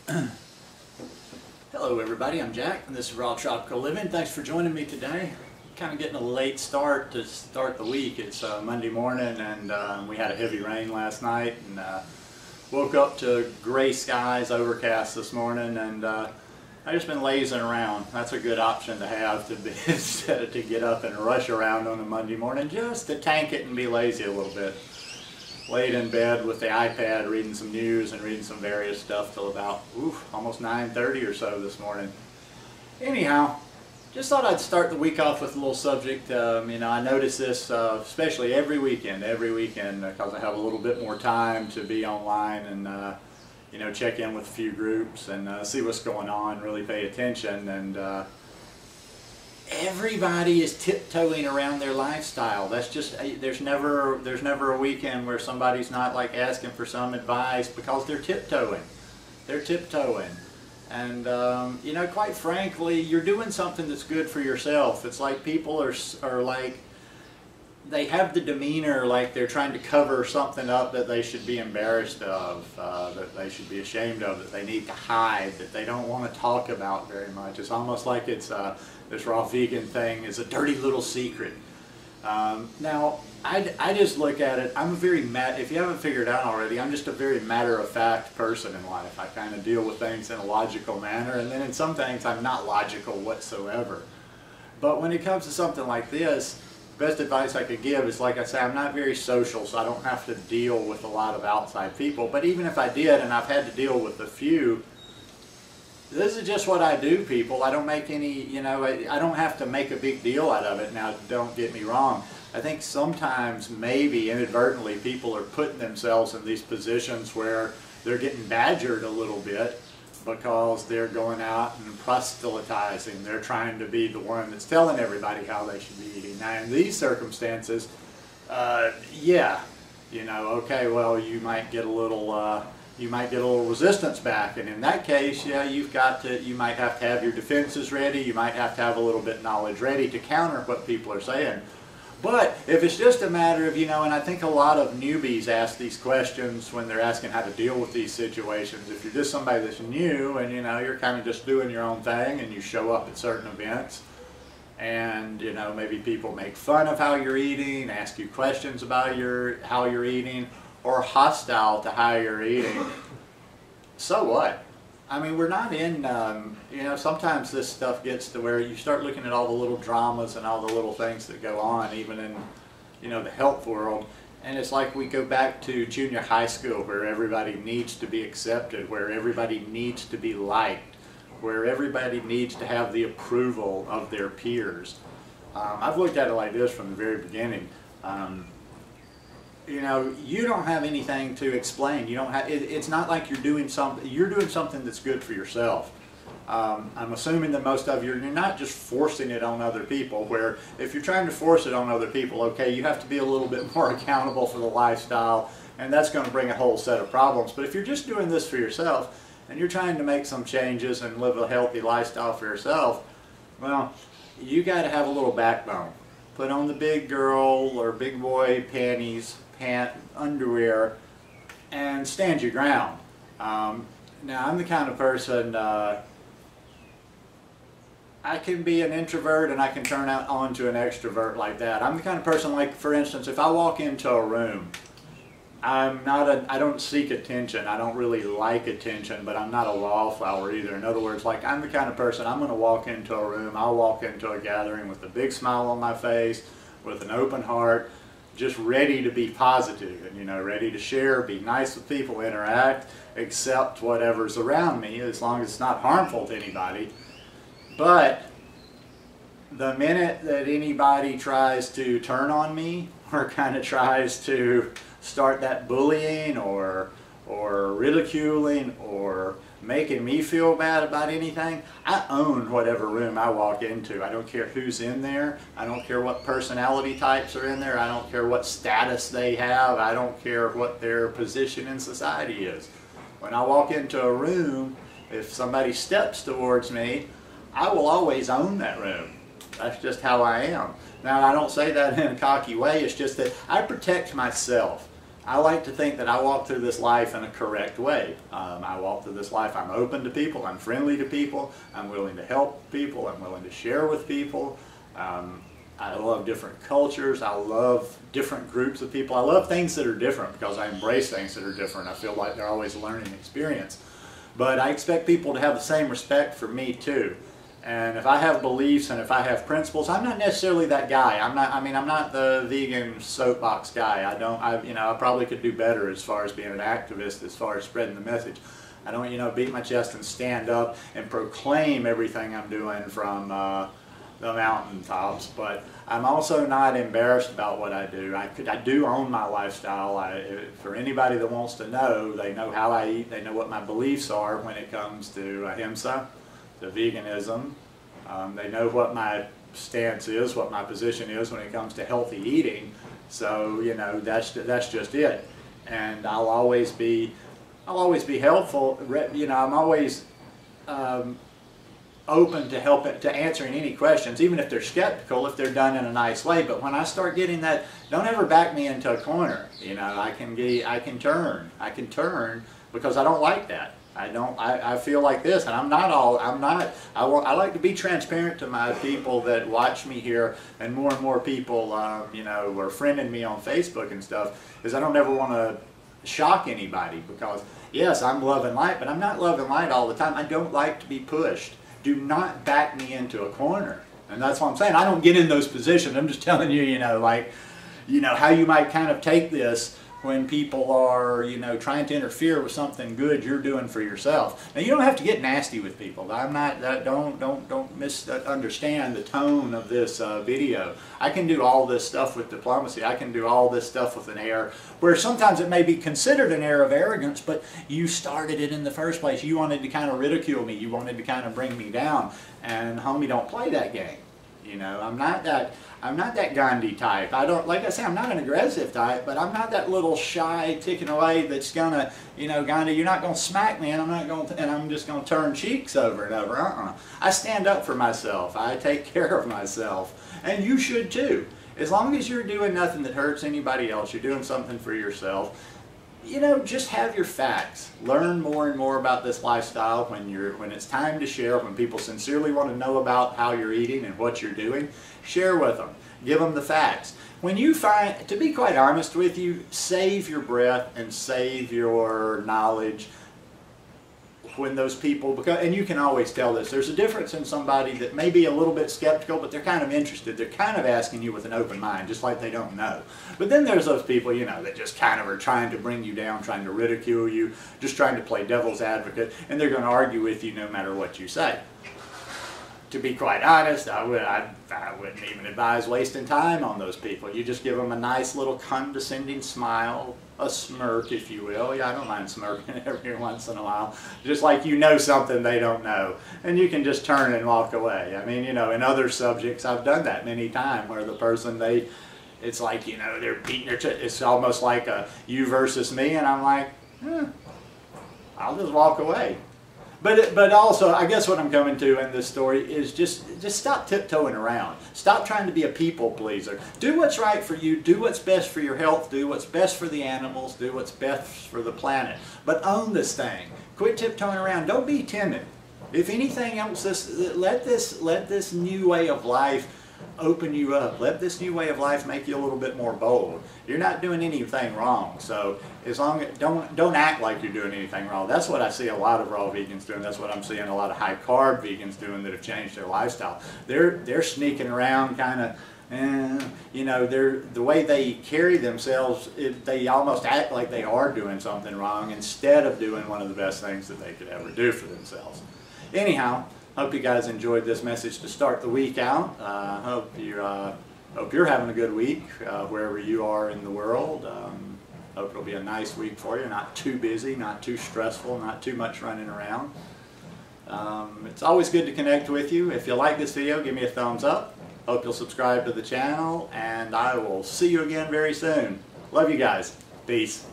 Hello everybody, I'm Jack and this is Raw Tropical Living. Thanks for joining me today. Kind of getting a late start to start the week. It's Monday morning and we had a heavy rain last night and woke up to gray skies, overcast this morning, and I've just been lazing around. That's a good option to have to be, instead of to get up and rush around on a Monday morning, just to tank it and be lazy a little bit. Laid in bed with the iPad reading some news and reading some various stuff till about almost 9:30 or so this morning. Anyhow, just thought I'd start the week off with a little subject. I notice this especially every weekend because I have a little bit more time to be online and check in with a few groups and see what's going on, really pay attention, and everybody is tiptoeing around their lifestyle. That's just, there's never a weekend where somebody's not like asking for some advice because they're tiptoeing. They're tiptoeing. And quite frankly, you're doing something that's good for yourself. It's like people are like, they have the demeanor like they're trying to cover something up that they should be embarrassed of, that they should be ashamed of, that they need to hide, that they don't want to talk about very much. It's almost like it's this raw vegan thing is a dirty little secret. Now, I just look at it, I'm a very if you haven't figured out already, I'm just a very matter-of-fact person in life. I kind of deal with things in a logical manner, and then in some things I'm not logical whatsoever. But when it comes to something like this, the best advice I could give is, like I say, I'm not very social, so I don't have to deal with a lot of outside people. But even if I did, and I've had to deal with a few, this is just what I do, people. I don't make any, I don't have to make a big deal out of it. Now, don't get me wrong. I think sometimes, maybe inadvertently, people are putting themselves in these positions where they're getting badgered a little bit because they're going out and proselytizing. They're trying to be the one that's telling everybody how they should be eating. Now, in these circumstances, okay, well, you might get a little resistance back, and in that case, yeah, you might have to have your defenses ready. You might have to have a little bit of knowledge ready to counter what people are saying. But if it's just a matter of, and I think a lot of newbies ask these questions when they're asking how to deal with these situations. If you're just somebody that's new and, you're kind of just doing your own thing and you show up at certain events and, maybe people make fun of how you're eating, ask you questions about how you're eating, or hostile to how you're eating, so what? I mean, we're not in, sometimes this stuff gets to where you start looking at all the little dramas and all the little things that go on, even in, the health world. And it's like we go back to junior high school where everybody needs to be accepted, where everybody needs to be liked, where everybody needs to have the approval of their peers. I've looked at it like this from the very beginning. You don't have anything to explain. You don't have. It's not like you're doing something. You're doing something that's good for yourself. I'm assuming that most of you're not just forcing it on other people. Where if you're trying to force it on other people, okay, you have to be a little bit more accountable for the lifestyle, and that's going to bring a whole set of problems. But if you're just doing this for yourself and you're trying to make some changes and live a healthy lifestyle for yourself, well, you got to have a little backbone. Put on the big girl or big boy panties, underwear, and stand your ground. Now, I'm the kind of person, I can be an introvert and I can turn on to an extrovert like that. I'm the kind of person, like, for instance, if I walk into a room, I don't seek attention. I don't really like attention, but I'm not a wallflower either. In other words, like, I'm the kind of person, I'm going to walk into a room, I'll walk into a gathering with a big smile on my face, with an open heart, just ready to be positive and, ready to share, be nice with people, interact, accept whatever's around me, as long as it's not harmful to anybody. But the minute that anybody tries to turn on me or kind of tries to start that bullying or ridiculing or making me feel bad about anything, I own whatever room I walk into. I don't care who's in there. I don't care what personality types are in there. I don't care what status they have. I don't care what their position in society is. When I walk into a room, if somebody steps towards me, I will always own that room. That's just how I am. Now, I don't say that in a cocky way. It's just that I protect myself. I like to think that I walk through this life in a correct way. I walk through this life, I'm open to people, I'm friendly to people, I'm willing to help people, I'm willing to share with people. I love different cultures, I love different groups of people. I love things that are different because I embrace things that are different. I feel like they're always a learning experience. But I expect people to have the same respect for me too. And if I have beliefs and if I have principles, I'm not necessarily that guy. I'm not the vegan soapbox guy. I probably could do better as far as being an activist, as far as spreading the message. I don't, beat my chest and stand up and proclaim everything I'm doing from the mountaintops. But I'm also not embarrassed about what I do. I do own my lifestyle. For anybody that wants to know, they know how I eat. They know what my beliefs are when it comes to ahimsa, to veganism. They know what my stance is, what my position is when it comes to healthy eating. So that's just it. And I'll always be helpful. I'm always open to answering any questions, even if they're skeptical, if they're done in a nice way. But when I start getting that, don't ever back me into a corner. I can turn because I don't like that. I feel like this, and I like to be transparent to my people that watch me here, and more people, are friending me on Facebook and stuff, is I don't ever want to shock anybody, because yes, I'm love and light, but I'm not love and light all the time. I don't like to be pushed. Do not back me into a corner. And that's what I'm saying. I don't get in those positions. I'm just telling you, how you might kind of take this when people are, trying to interfere with something good you're doing for yourself. Now, you don't have to get nasty with people. Don't misunderstand the tone of this video. I can do all this stuff with diplomacy. I can do all this stuff with an air where sometimes it may be considered an air of arrogance, but you started it in the first place. You wanted to kind of ridicule me. You wanted to kind of bring me down. And homie, don't play that game. I'm not that Gandhi type. Like I say, I'm not an aggressive type, but I'm not that little shy ticking away that's gonna, Gandhi, you're not gonna smack me, and I'm just gonna turn cheeks over and over. I stand up for myself. I take care of myself, and you should too. As long as you're doing nothing that hurts anybody else, you're doing something for yourself. Just have your facts. Learn more and more about this lifestyle when it's time to share, when people sincerely want to know about how you're eating and what you're doing, share with them. Give them the facts. When you find, to be quite honest with you, save your breath and save your knowledge when those people, and you can always tell this, there's a difference in somebody that may be a little bit skeptical, but they're kind of interested. They're kind of asking you with an open mind, just like they don't know. But then there's those people, that just kind of are trying to bring you down, trying to ridicule you, just trying to play devil's advocate, and they're going to argue with you no matter what you say. To be quite honest, I wouldn't even advise wasting time on those people. You just give them a nice little condescending smile, a smirk, if you will. Yeah, I don't mind smirking every once in a while. Just like something they don't know. And you can just turn and walk away. In other subjects, I've done that many times where the person, it's like, they're beating their chest. It's almost like a you versus me, and I'm like, I'll just walk away. But also, I guess what I'm coming to in this story is just stop tiptoeing around. Stop trying to be a people pleaser. Do what's right for you. Do what's best for your health. Do what's best for the animals. Do what's best for the planet. But own this thing. Quit tiptoeing around. Don't be timid. If anything else, let this new way of life open you up. Let this new way of life make you a little bit more bold. You're not doing anything wrong, so as long as don't act like you're doing anything wrong. That's what I see a lot of raw vegans doing. That's what I'm seeing a lot of high carb vegans doing that have changed their lifestyle. They're sneaking around, kind of. The way they carry themselves, they almost act like they are doing something wrong instead of doing one of the best things that they could ever do for themselves. Anyhow, hope you guys enjoyed this message to start the week out. Hope you're having a good week wherever you are in the world. Hope it'll be a nice week for you. Not too busy, not too stressful, not too much running around. It's always good to connect with you. If you like this video, give me a thumbs up. Hope you'll subscribe to the channel, and I will see you again very soon. Love you guys. Peace.